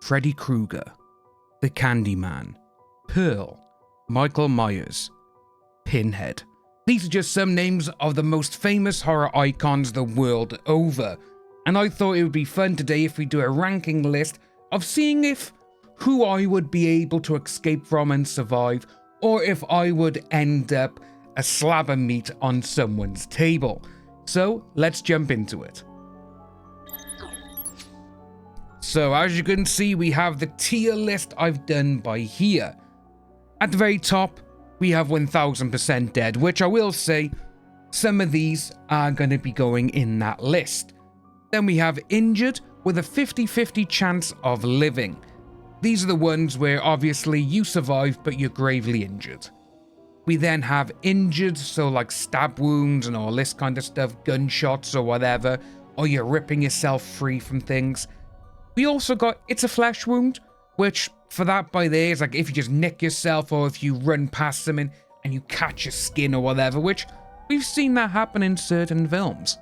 Freddy Krueger, the Candyman, Pearl, Michael Myers, Pinhead. These are just some names of the most famous horror icons the world over, and I thought it would be fun today if we do a ranking list of seeing if who I would be able to escape from and survive, or if I would end up a slab of meat on someone's table. So let's jump into it. So as you can see, we have the tier list I've done by here. At the very top, we have 1000% dead, which I will say, some of these are going to be going in that list. Then we have injured with a 50-50 chance of living. These are the ones where obviously you survive but you're gravely injured. We then have injured, so like stab wounds and all this kind of stuff, gunshots or whatever, or you're ripping yourself free from things. We also got it's a flesh wound, which for that by there is like if you just nick yourself or if you run past something and you catch your skin or whatever, which we've seen that happen in certain films.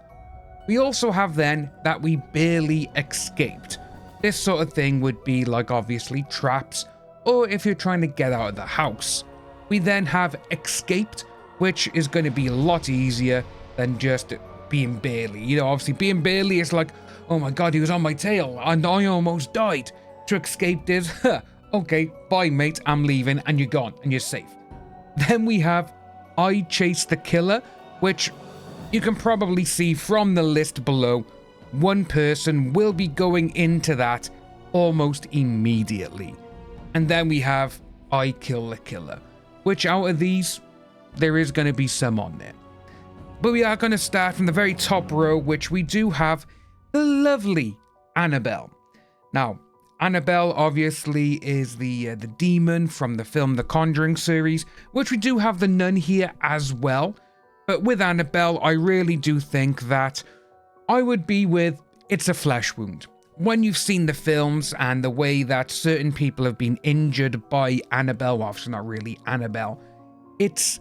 We also have then that we barely escaped. This sort of thing would be like obviously traps, or if you're trying to get out of the house. We then have escaped, which is going to be a lot easier than just being barely. You know, obviously being barely is like, oh my god, he was on my tail and I almost died. To escape is, okay, bye mate, I'm leaving, and you're gone and you're safe. Then we have I Chased the Killer, which you can probably see from the list below. One person will be going into that almost immediately. And then we have I Kill the Killer, which out of these, there is going to be some on there. But we are going to start from the very top row, which we do have the lovely Annabelle. Now, Annabelle obviously is the demon from the film The Conjuring series, which we do have the nun here as well. But with Annabelle, I really do think that I would be with It's a Flesh Wound. When you've seen the films and the way that certain people have been injured by Annabelle, well, obviously not really Annabelle, it's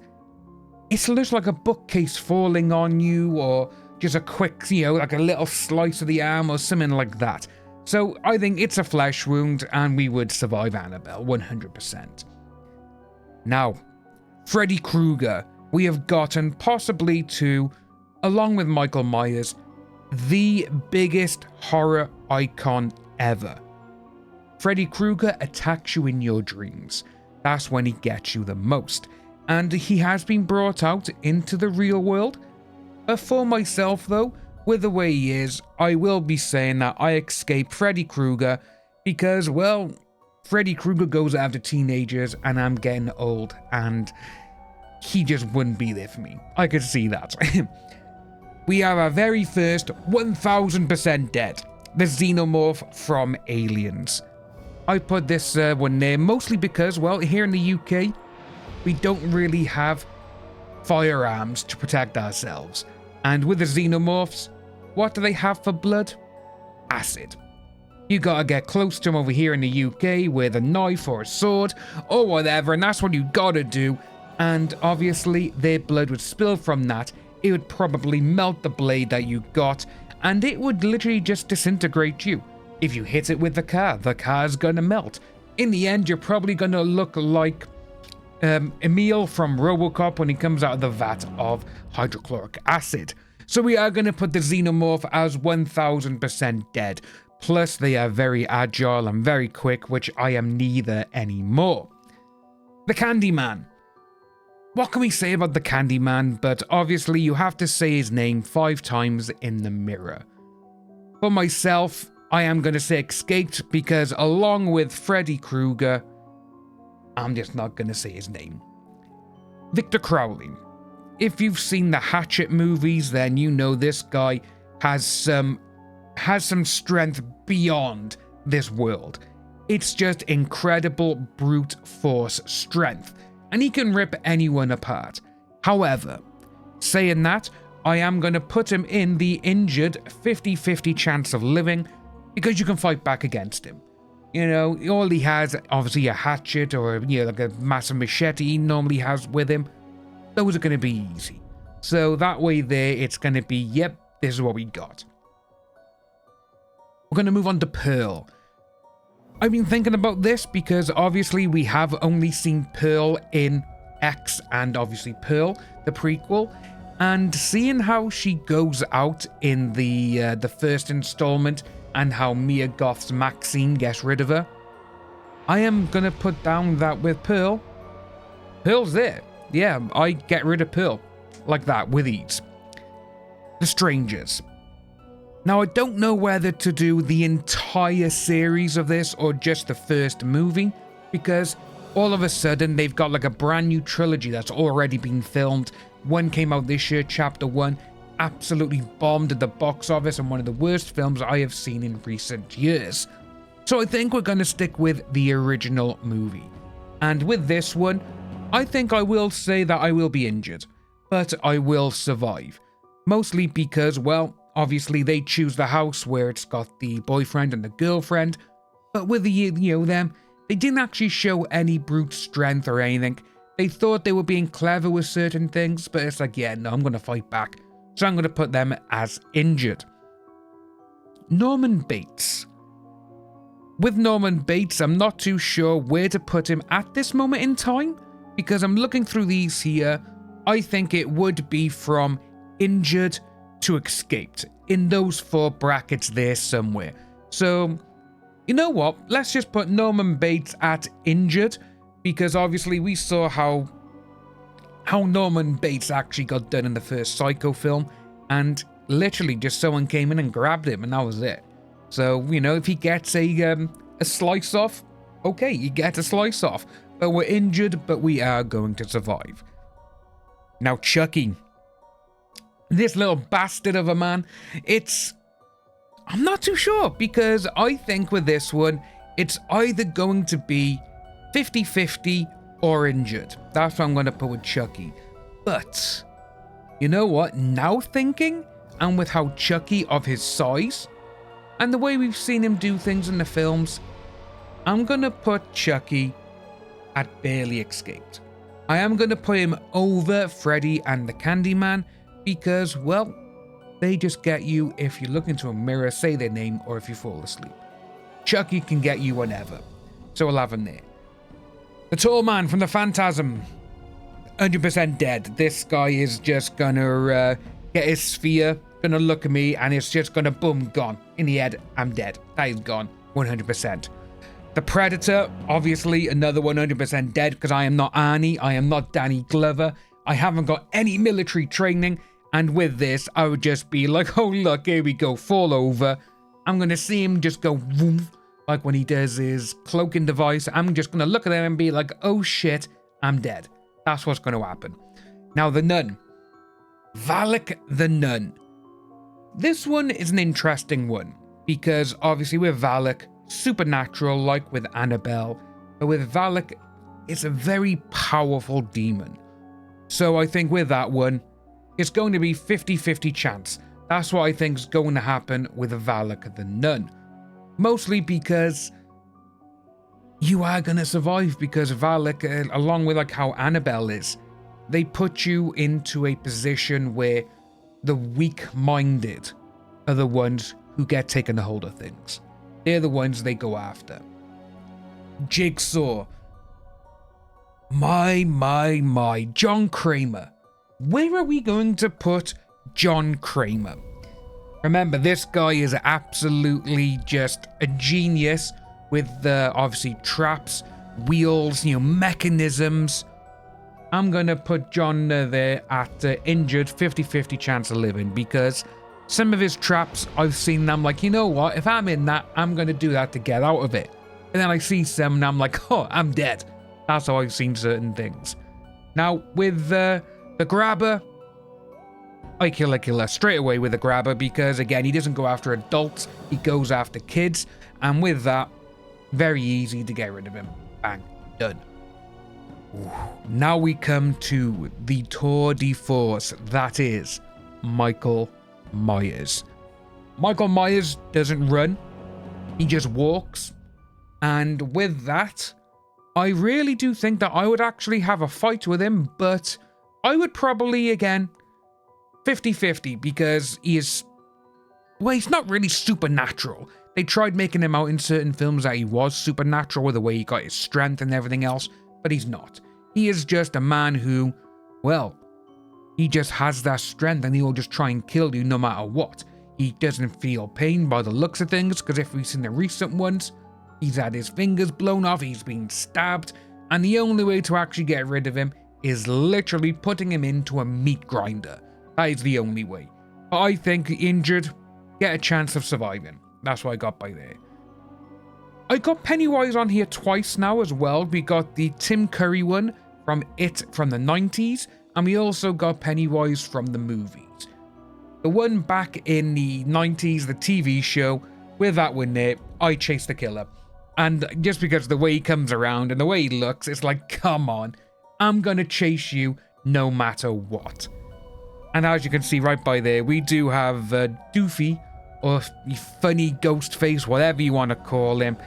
looks like a bookcase falling on you, or just a quick, like a little slice of the arm or something like that. So I think it's a flesh wound and we would survive Annabelle 100%. Now, Freddy Krueger, we have gotten possibly to, along with Michael Myers, the biggest horror icon ever. Freddy Krueger attacks you in your dreams. That's when he gets you the most. And he has been brought out into the real world. But for myself though, with the way he is, I will be saying that I escape Freddy Krueger because, well, Freddy Krueger goes after teenagers and I'm getting old and he just wouldn't be there for me. I could see that. We have our very first 1000% dead, the Xenomorph from Aliens. I put this one there mostly because, well, here in the UK, we don't really have firearms to protect ourselves. And with the Xenomorphs, what do they have for blood? Acid. You gotta get close to them over here in the UK with a knife or a sword or whatever, and that's what you gotta do. And obviously, their blood would spill from that. It would probably melt the blade that you got, and it would literally just disintegrate you. If you hit it with the car's gonna melt. In the end, you're probably gonna look like Emil from RoboCop when he comes out of the vat of hydrochloric acid. So we are going to put the Xenomorph as 1000% dead. Plus they are very agile and very quick, which I am neither anymore. The Candyman. What can we say about the Candyman? But obviously you have to say his name 5 times in the mirror. For myself, I am going to say escaped because along with Freddy Krueger, I'm just not going to say his name. Victor Crowley. If you've seen the Hatchet movies, then you know this guy has some strength beyond this world. It's just incredible brute force strength, and he can rip anyone apart. However, saying that, I am going to put him in the injured 50-50 chance of living because you can fight back against him. You know, all he has, obviously a hatchet or, like a massive machete he normally has with him. Those are going to be easy. So that way there, it's going to be, yep, this is what we got. We're going to move on to Pearl. I've been thinking about this because obviously we have only seen Pearl in X and obviously Pearl, the prequel, and seeing how she goes out in the first installment and how Mia Goth's Maxine gets rid of her, I am gonna put down that with Pearl, Pearl's there. Yeah, I get rid of Pearl like that with ease. The Strangers. Now, I don't know whether to do the entire series of this or just the first movie, because all of a sudden they've got like a brand new trilogy that's already been filmed. One came out this year, Chapter 1, absolutely bombed at the box office and one of the worst films I have seen in recent years. So I think we're going to stick with the original movie. And with this one, I think I will say that I will be injured, but I will survive. Mostly because, well, obviously they choose the house where it's got the boyfriend and the girlfriend, but with the, them, they didn't actually show any brute strength or anything. They thought they were being clever with certain things, but it's like, yeah, no, I'm going to fight back. So I'm going to put them as injured. Norman Bates. With Norman Bates, I'm not too sure where to put him at this moment in time, because I'm looking through these here. I think it would be from injured to escaped, in those 4 brackets there somewhere. So, you know what? Let's just put Norman Bates at injured, because obviously we saw how Norman Bates actually got done in the first Psycho film, and literally just someone came in and grabbed him, and that was it. So, if he gets a slice off, okay, you get a slice off. But we're injured, but we are going to survive. Now, Chucky. This little bastard of a man, I'm not too sure, because I think with this one, it's either going to be 50-50 or injured. That's what I'm going to put with Chucky. But, you know what? Now thinking, and with how Chucky of his size, and the way we've seen him do things in the films, I'm going to put Chucky at barely escaped. I am going to put him over Freddy and the Candyman, because, well, they just get you if you look into a mirror, say their name, or if you fall asleep. Chucky can get you whenever. So we'll have him there. The tall man from the Phantasm. 100% dead. This guy is just gonna get his sphere, gonna look at me, and it's just gonna boom, gone. In the head, I'm dead. That is gone. 100%. The Predator, obviously another 100% dead, because I am not Arnie, I am not Danny Glover. I haven't got any military training. And with this, I would just be like, oh, look, here we go, fall over. I'm going to see him just go, woof, like when he does his cloaking device. I'm just going to look at him and be like, oh, shit, I'm dead. That's what's going to happen. Now, the Nun. Valak the Nun. This one is an interesting one, because obviously with Valak, supernatural, like with Annabelle. But with Valak, it's a very powerful demon. So I think with that one, it's going to be 50-50 chance. That's what I think is going to happen with Valak the Nun. Mostly because you are going to survive, because Valak, along with like how Annabelle is, they put you into a position where the weak-minded are the ones who get taken a hold of things. They're the ones they go after. Jigsaw. My. John Kramer. Where are we going to put John Kramer? Remember, this guy is absolutely just a genius with the, obviously, traps, wheels, mechanisms. I'm going to put John there at injured, 50-50 chance of living, because some of his traps, I've seen them like, you know what, if I'm in that, I'm going to do that to get out of it. And then I see some and I'm like, oh, I'm dead. That's how I've seen certain things. Now, with the grabber, I kill a killer straight away with the grabber, because again, he doesn't go after adults, he goes after kids, and with that, very easy to get rid of him. Bang, done. Ooh. Now we come to the tour de force, that is Michael Myers. Michael Myers doesn't run, he just walks, and with that, I really do think that I would actually have a fight with him, but I would probably, again, 50-50, because he is, well, he's not really supernatural. They tried making him out in certain films that he was supernatural with the way he got his strength and everything else, but he's not. He is just a man who, well, he just has that strength and he'll just try and kill you no matter what. He doesn't feel pain by the looks of things, because if we've seen the recent ones, he's had his fingers blown off, he's been stabbed, and the only way to actually get rid of him is literally putting him into a meat grinder. That is the only way. But I think injured, get a chance of surviving. That's what I got by there. I got Pennywise on here twice now as well. We got the Tim Curry one from It from the 90s, and we also got Pennywise from the movies. The one back in the 90s, the TV show, with that one there, I Chase the Killer. And just because the way he comes around and the way he looks, it's like, come on, I'm gonna chase you no matter what. And as you can see right by there, we do have Doofy, or funny ghost face, whatever you want to call him.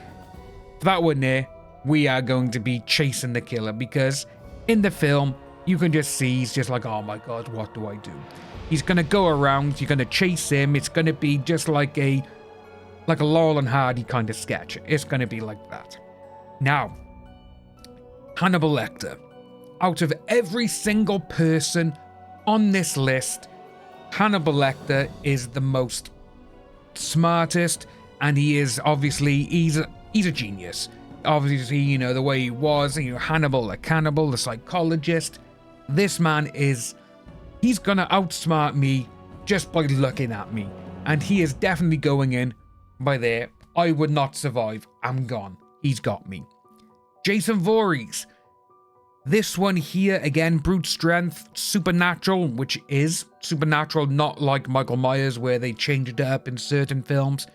For that one there, we are going to be chasing the killer, because in the film, you can just see he's just like, oh my god, what do I do? He's going to go around, you're going to chase him, it's going to be just like a Laurel and Hardy kind of sketch. It's going to be like that. Now, Hannibal Lecter. Out of every single person on this list, Hannibal Lecter is the most smartest, and he is obviously, he's a genius. Obviously, you know, the way he was, you know, Hannibal the cannibal, the psychologist. This man he's gonna outsmart me just by looking at me, and he is definitely going in by there. I would not survive. I'm gone. He's got me. Jason Voorhees. This one here, again, brute strength, supernatural, which is supernatural, not like Michael Myers where they changed it up in certain films.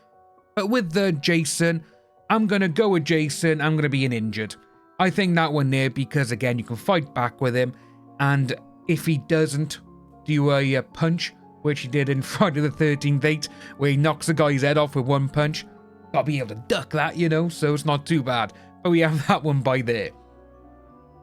But with the Jason, I'm going to go with Jason. I'm going to be an injured. I think that one there, because again, you can fight back with him. And if he doesn't do a punch, which he did in Friday the 13th 8, where he knocks the guy's head off with one punch, gotta be able to duck that, you know, so it's not too bad. But we have that one by there.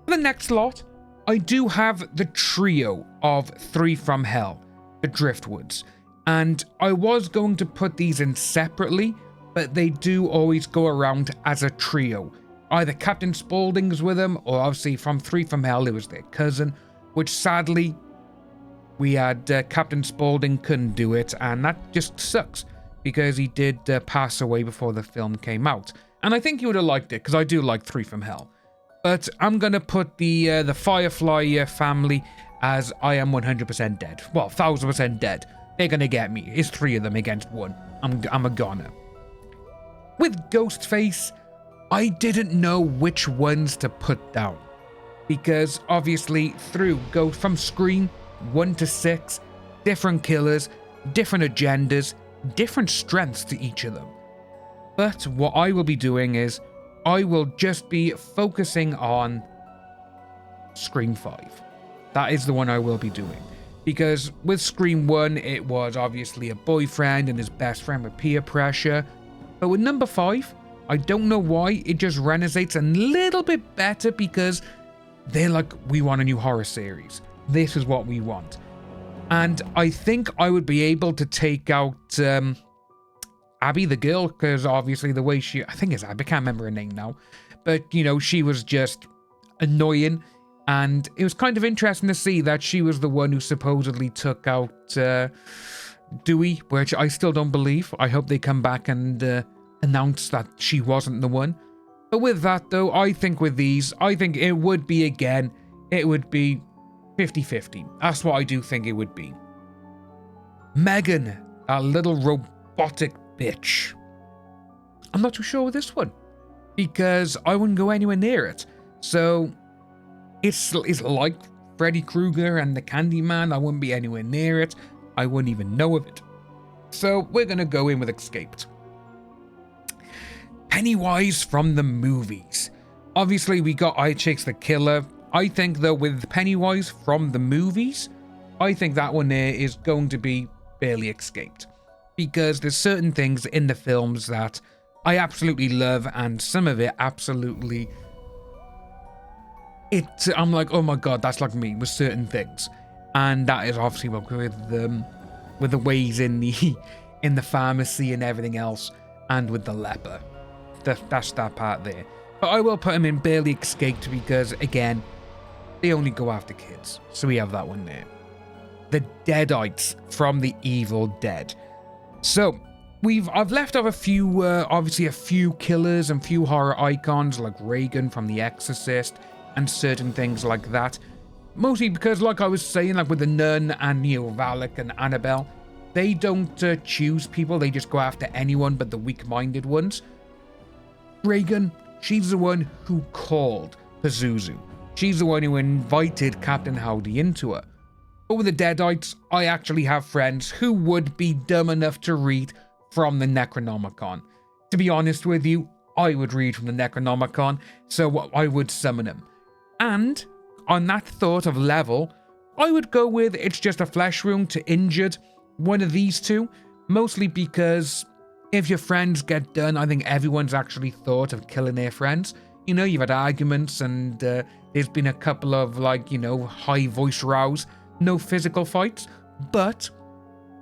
For the next lot, I do have the trio of 3 from Hell, the Driftwoods. And I was going to put these in separately, but they do always go around as a trio. Either Captain Spaulding's with them, or obviously from 3 from Hell, it was their cousin, which sadly, we had Captain Spaulding couldn't do it, and that just sucks, because he did pass away before the film came out. And I think you would have liked it, because I do like 3 from Hell. But I'm going to put the Firefly family as I am 100% dead. Well, 1000% dead. They're going to get me. It's 3 of them against 1. I'm a goner. With Ghostface, I didn't know which ones to put down. Because obviously from Scream 1 to 6, different killers, different agendas, different strengths to each of them. But what I will be doing is, I will just be focusing on Scream 5. That is the one I will be doing. Because with Scream 1, it was obviously a boyfriend and his best friend with peer pressure. But with number 5, I don't know why, it just resonates a little bit better, because they're like, we want a new horror series. This is what we want. And I think I would be able to take out Abby the girl, because obviously the way I think it's Abby, I can't remember her name now, but you know, she was just annoying, and it was kind of interesting to see that she was the one who supposedly took out Dewey, which I still don't believe. I hope they come back and announce that she wasn't the one. But with that though, I think with these, I think it would be 50-50. That's what I do think it would be. Megan, that little robotic bitch. I'm not too sure with this one, because I wouldn't go anywhere near it. So it's like Freddy Krueger and the Candyman. I wouldn't be anywhere near it. I wouldn't even know of it. So we're gonna go in with Escaped. Pennywise from the movies. Obviously we got I Chase the Killer. I think though with Pennywise from the movies, I think that one there is going to be barely Escaped. Because there's certain things in the films that I absolutely love, and some of it absolutely, I'm like, oh my god, that's like me with certain things. And that is obviously with the ways in the pharmacy and everything else. and with the leper. That's that part there. But I will put him in barely escaped because, again, they only go after kids. So we have that one there. The Deadites from the Evil Dead. So I've left off a few, obviously a few killers and few horror icons like Regan from The Exorcist and certain things like that. Mostly because, like I was saying, like with the Nun and Valak and Annabelle, they don't choose people, they just go after anyone but the weak-minded ones. Regan, she's the one who called Pazuzu. She's the one who invited Captain Howdy into her. But with the Deadites, I actually have friends who would be dumb enough to read from the Necronomicon. To be honest with you, I would read from the Necronomicon, so I would summon him. And on that thought of level, I would go with It's Just a Flesh Wound to Injured, one of these two, mostly because if your friends get done, I think everyone's actually thought of killing their friends. You've had arguments and there's been a couple of high voice rows, no physical fights, but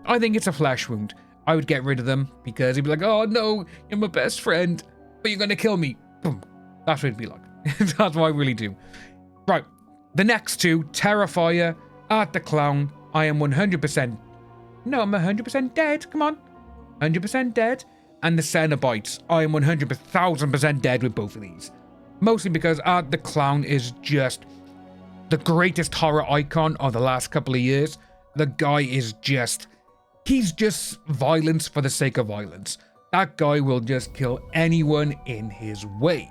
I think it's a flesh wound. I would get rid of them because he'd be like, oh no, you're my best friend, but you're going to kill me. Boom. That's what it'd be like. That's what I really do. Right. The next two, Terrifier, Art the Clown. I am 100%. No, I'm 100% dead. Come on. 100% dead. And the Cenobites. I am 100,000% dead with both of these. Mostly because Art the Clown is just the greatest horror icon of the last couple of years. The guy is he's just violence for the sake of violence. That guy will just kill anyone in his way.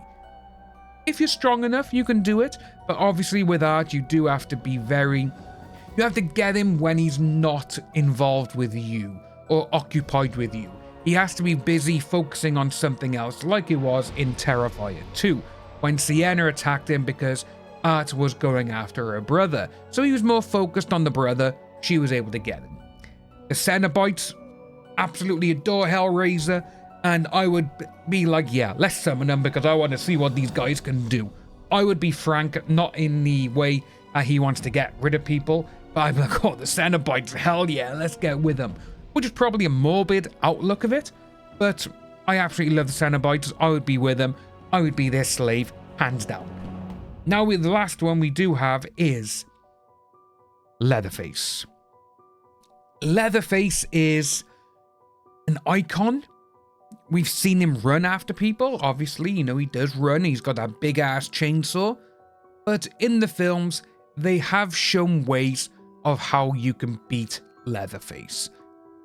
If you're strong enough, you can do it. But obviously with Art, you do have to be you have to get him when he's not involved with you or occupied with you. He has to be busy focusing on something else, like it was in Terrifier 2, when Sienna attacked him because Art was going after her brother. So he was more focused on the brother. She was able to get him. The Cenobites absolutely adore Hellraiser, and I would be like, yeah, let's summon them because I want to see what these guys can do. I would be frank, not in the way he wants to get rid of people, but I'm like, oh, the Cenobites, hell yeah, let's get with them. Which is probably a morbid outlook of it, but I absolutely love the Cenobites. I would be with them. I would be their slave, hands down. Now, the last one we do have is Leatherface. Leatherface is an icon. We've seen him run after people. Obviously, he does run. He's got that big ass chainsaw. But in the films, they have shown ways of how you can beat Leatherface.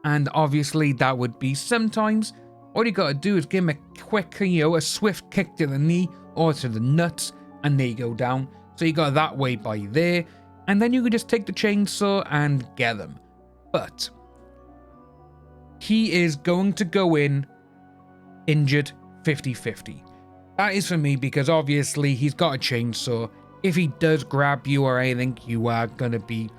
And obviously, that would be sometimes all you gotta do is give him a quick, a swift kick to the knee or to the nuts, and they go down. So you got that way by there. And then you could just take the chainsaw and get them. But he is going to go in injured 50-50. That is for me because obviously he's got a chainsaw. If he does grab you or anything, you are gonna be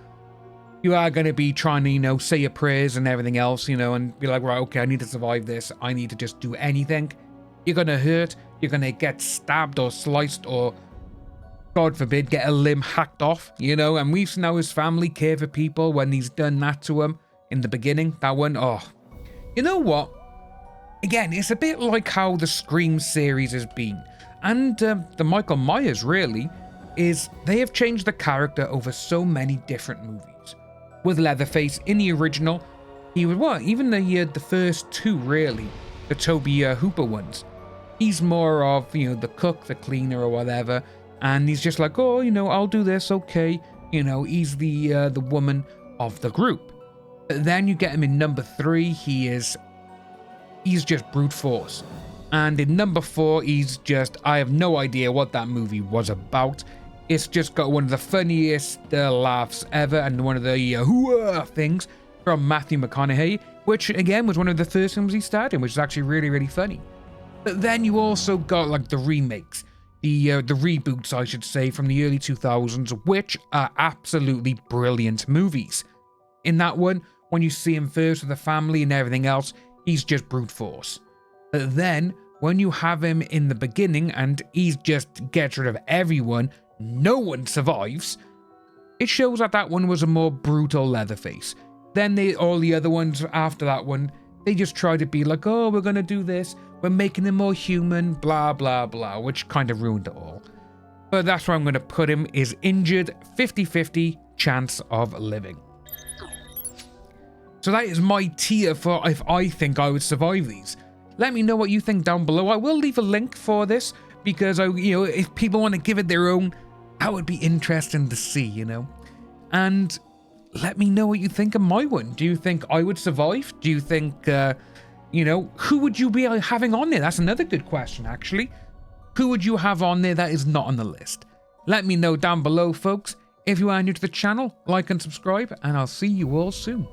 trying to, say your prayers and everything else, and be like, right, okay, I need to survive this. I need to just do anything. You're gonna hurt. You're gonna get stabbed or sliced or, God forbid, get a limb hacked off, and we've seen how his family care for people when he's done that to him in the beginning. That one, oh. You know what? Again, it's a bit like how the Scream series has been. And the Michael Myers, really, is they have changed the character over so many different movies. With Leatherface, in the original, he was, even the first two, really, the Toby Hooper ones. He's more of, the cook, the cleaner, or whatever. And he's just like, oh, I'll do this, okay. He's the woman of the group. But then you get him in number 3, he's just brute force. And in number 4, I have no idea what that movie was about. It's just got one of the funniest laughs ever and one of the hoo-ah things from Matthew McConaughey, which again was one of the first films he starred in, which is actually really, really funny. But then you also got like the remakes, the reboots, I should say, from the early 2000s, which are absolutely brilliant movies. In that one, when you see him first with the family and everything else, he's just brute force. But then, when you have him in the beginning and he just gets rid of everyone, no one survives, it shows that one was a more brutal Leatherface. Then all the other ones after that one, They just try to be like, oh, we're going to do this. We're making him more human, blah, blah, blah, which kind of ruined it all. But that's where I'm going to put him, is injured, 50-50 chance of living. So that is my tier for if I think I would survive these. Let me know what you think down below. I will leave a link for this because, if people want to give it their own, that would be interesting to see, And let me know what you think of my one. Do you think I would survive? Do you think, who would you be having on there? That's another good question, actually. Who would you have on there that is not on the list? Let me know down below, folks. If you are new to the channel, like and subscribe, and I'll see you all soon.